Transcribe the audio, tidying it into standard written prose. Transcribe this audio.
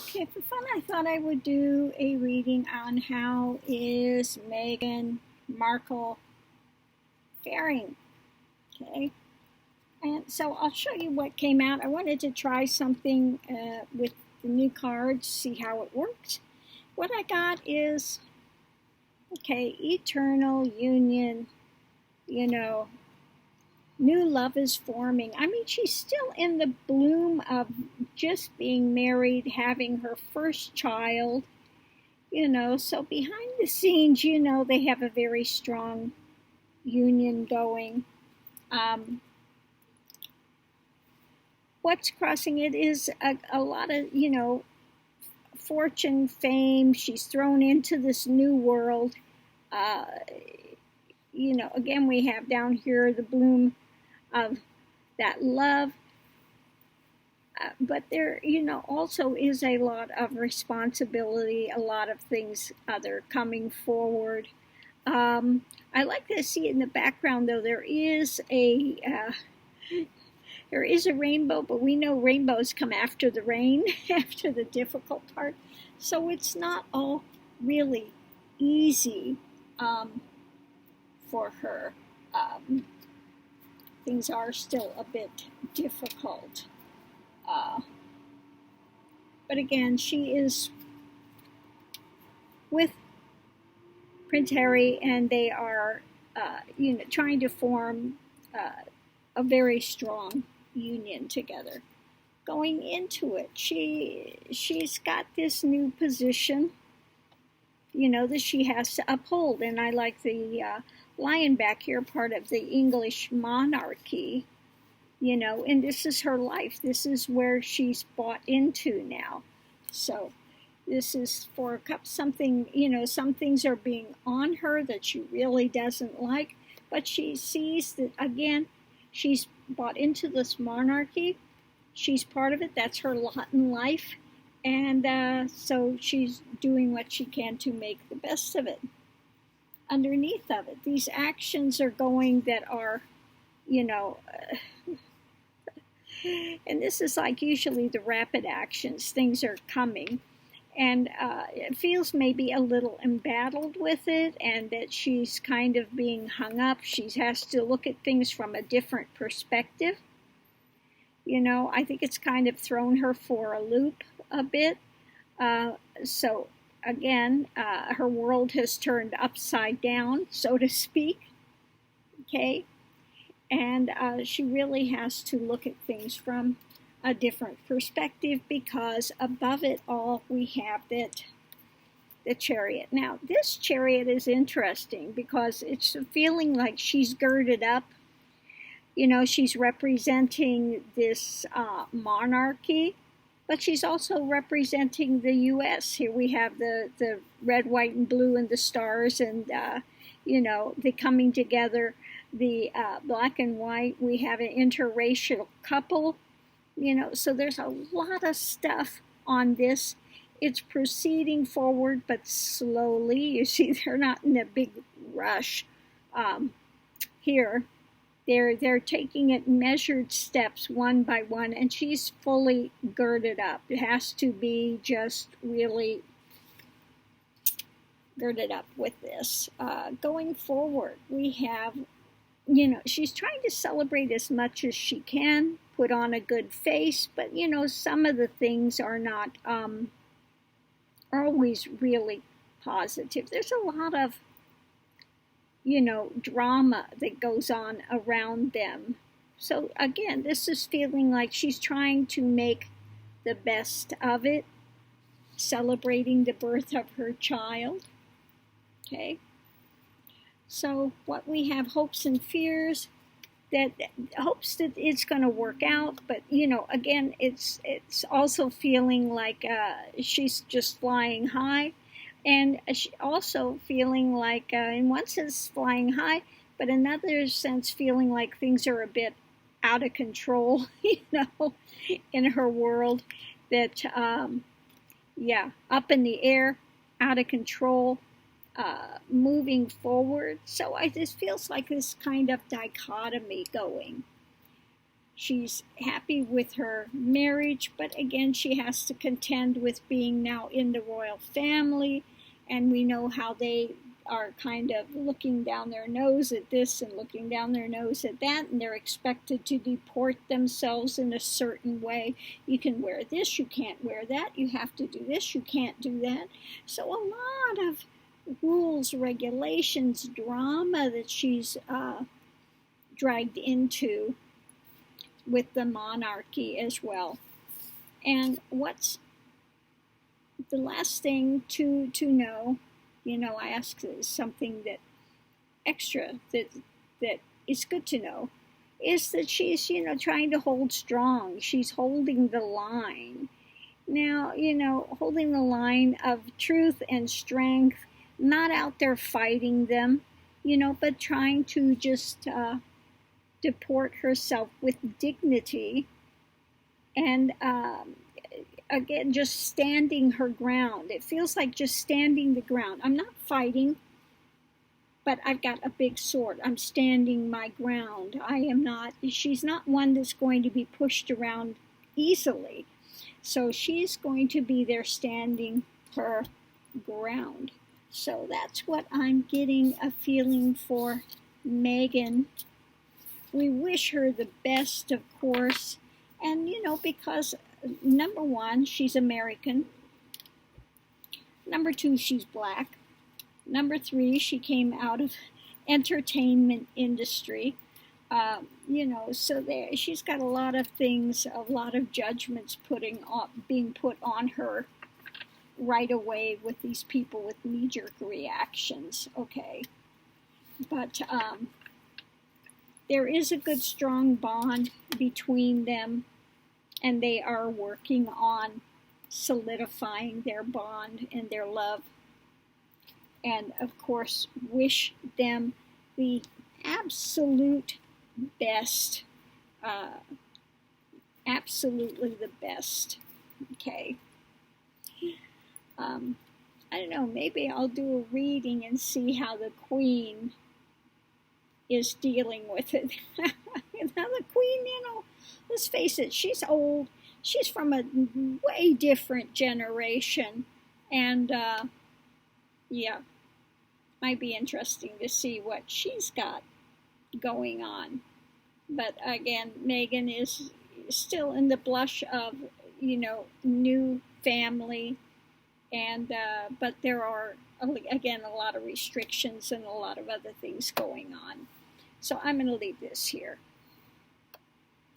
Okay, for fun, I thought I would do a reading on how is Meghan Markle faring. Okay, and so I'll show you what came out. I wanted to try something with the new cards, see how it worked. What I got is, okay, eternal union, new love is forming. I mean, she's still in the bloom of just being married, having her first child, so behind the scenes, they have a very strong union going. What's crossing it is a lot of, fortune, fame. She's thrown into this new world. Again, we have down here the bloom of that love. But there, also is a lot of responsibility, a lot of things that are coming forward. I like to see in the background, though, there is a rainbow, but we know rainbows come after the rain, after the difficult part. So it's not all really easy for her. Things are still a bit difficult. But again, she is with Prince Harry, and they are, trying to form a very strong union together. Going into it, she's got this new position, that she has to uphold. And I like the lion back here, part of the English monarchy, and this is her life. This is where she's bought into now. So this is for something, some things are being on her that she really doesn't like, but she sees that, again, she's bought into this monarchy. She's part of it. That's her lot in life. And so she's doing what she can to make the best of it. Underneath of it, these actions are going that are, and this is like usually the rapid actions. Things are coming. And it feels maybe a little embattled with it, and that she's kind of being hung up. She has to look at things from a different perspective. I think it's kind of thrown her for a loop a bit. So again, her world has turned upside down, so to speak. Okay. And she really has to look at things from a different perspective, because above it all we have the Chariot. Now, this Chariot is interesting because it's feeling like she's girded up. She's representing this monarchy, but she's also representing the U.S. Here we have the red, white, and blue, and the stars, and the coming together, the black and white. We have an interracial couple. So there's a lot of stuff on this. It's proceeding forward, but slowly. You see, they're not in a big rush here. They're taking it measured steps, one by one, and she's fully girded up. It has to be just really girded up with this. Going forward, we have, she's trying to celebrate as much as she can, put on a good face, but, some of the things are not always really positive. There's a lot of, drama that goes on around them. So again, this is feeling like she's trying to make the best of it, celebrating the birth of her child. Okay. So what we have, hopes and fears, that hopes that it's going to work out, but again, it's also feeling like she's just flying high, and she also feeling like in one sense flying high, but in another sense feeling like things are a bit out of control, in her world. That up in the air, out of control. Moving forward. So this feels like this kind of dichotomy going. She's happy with her marriage, but again, she has to contend with being now in the royal family, and we know how they are kind of looking down their nose at this and looking down their nose at that, and they're expected to deport themselves in a certain way. You can wear this, you can't wear that, you have to do this, you can't do that. So a lot of rules, regulations, drama that she's dragged into with the monarchy as well. And what's the last thing to know, I ask something that extra that is good to know, is that she's, trying to hold strong. She's holding the line. Now, holding the line of truth and strength, not out there fighting them, but trying to just deport herself with dignity, and again, just standing her ground. It feels like just standing the ground. I'm not fighting, but I've got a big sword. I'm standing my ground. She's not one that's going to be pushed around easily. So she's going to be there standing her ground. So that's what I'm getting a feeling for Meghan. We wish her the best, of course, and because number one, she's American. Number two, she's black. Number three, she came out of entertainment industry. So she's got a lot of things, a lot of judgments being put on her right away with these people with knee-jerk reactions. Okay, but there is a good, strong bond between them, and they are working on solidifying their bond and their love. And, of course, wish them the absolute best. Absolutely the best. Okay. I don't know, maybe I'll do a reading and see how the Queen is dealing with it. Now the Queen, let's face it, she's old. She's from a way different generation. And, might be interesting to see what she's got going on. But again, Meghan is still in the blush of, new family. And, but there are, again, a lot of restrictions and a lot of other things going on. So I'm going to leave this here.